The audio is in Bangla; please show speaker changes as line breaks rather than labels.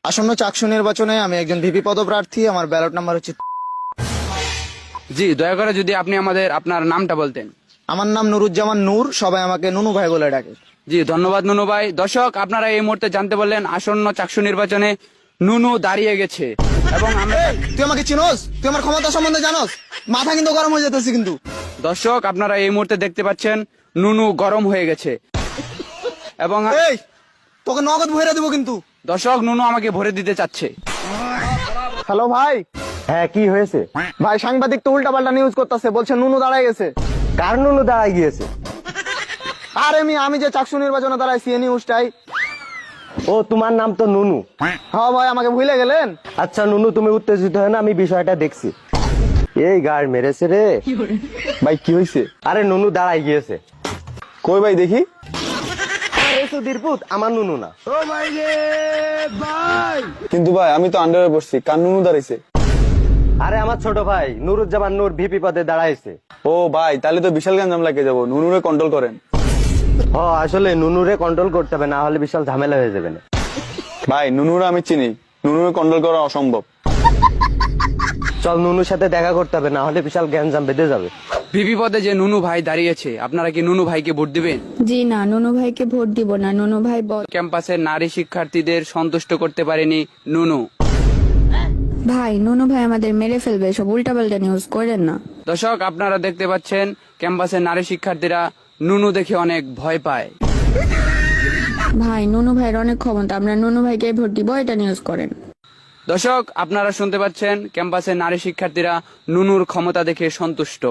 আসন্ন চাকসু নির্বাচনে আমি একজন ভিপি পদপ্রার্থী। আমার ব্যালট নাম্বার হচ্ছে।
জি, দয়া করে যদি আপনি আমাদের আপনার নামটা বলতেন।
আমার নাম নুরুজ্জামান নূর, সবাই আমাকে নুনু ভাই বলে ডাকে।
জি, ধন্যবাদ নুনু ভাই। দর্শক, আপনারা এই মুহূর্তে জানতে পারলেন আসন্ন চাকসু নির্বাচনে নুনু দাঁড়িয়ে গেছে এবং আমরা
তুই আমাকে চিনোস? তুই আমার ক্ষমতা সম্বন্ধে জানোস? মাথা কিন্তু গরম হয়ে যেতেছে কিন্তু।
দর্শক, আপনারা এই মুহূর্তে দেখতে পাচ্ছেন নুনু গরম হয়ে গেছে এবং
এই তোকে নগদ ভরে দেবো কিন্তু।
দর্শক, নুনু আমাকে ভরে দিতে চাচ্ছে।
হ্যালো ভাই।
হ্যাঁ, কি হয়েছে?
ভাই সাংবাদিক তো উল্টা পাল্টা নিউজ করতেছে, বলছে নুনু দাঁড়ায় গেছে।
কার নুনু দাঁড়ায় গিয়েছে?
আরে আমি যে চাকসু নির্বাচনে দাঁড়াইছি এই নিউজটাই।
ও, তোমার নাম তো নুনু।
হ্যাঁ ভাই, আমাকে ভুলে গেলেন?
আচ্ছা নুনু, তুমি উত্তেজিত হয় না, আমি বিষয়টা দেখছি। এই গাড় মেরেছে রে।
ভাই কি হয়েছে?
আরে নুনু দাঁড়ায় গিয়েছে।
কই ভাই দেখি।
আরে সুধীর পুত, আমার নুনু না।
কিন্তু ভাই আমি তো আন্ডারে বসছি, কার নুনু দাঁড়াইছে?
আরে আমার ছোট ভাই নুরুজ্জামান নূর ভিপি পদে দাঁড়াইছে।
ও ভাই, তাহলে তো বিশাল গ্যাঞ্জাম লাগে যাবো। নুনুরে কন্ট্রোল করেন।
হ, আসলে নুনুরে কন্ট্রোল করতে হবে, না হলে বিশাল ঝামেলা হয়ে যাবে না।
ভাই নুনুরে আমি চিনি, নুনুরে কন্ট্রোল করা অসম্ভব।
চল নুনুর সাথে দেখা করতে হবে, না হলে বিশাল গ্যাঞ্জাম বেঁধে যাবে।
ভিপি পদে যে নুনু ভাই দাঁড়িয়েছে, আপনারা কি নুনু ভাইকে ভোট দিবেন?
জি না, নুনু ভাইকে ভোট দিব না। নুনু ভাই
ক্যাম্পাসের নারী শিক্ষার্থীদের সন্তুষ্ট করতে পারেনি নুনু।
ভাই, নুনু ভাই আমাদের মেরে ফেলবে, সব উল্টাপাল্টা নিউজ করেন না।
দর্শক, আপনারা দেখতে পাচ্ছেন ক্যাম্পাসের নারী শিক্ষার্থীরা নুনু দেখে অনেক ভয় পায়।
ভাই, নুনু ভাইয়ের অনেক ক্ষমতা, আমরা নুনু ভাইকে ভোট দিব, এটা নিউজ করেন।
দর্শক, আপনারা শুনতে পাচ্ছেন ক্যাম্পাসের নারী শিক্ষার্থীরা নুনুর ক্ষমতা দেখে সন্তুষ্ট।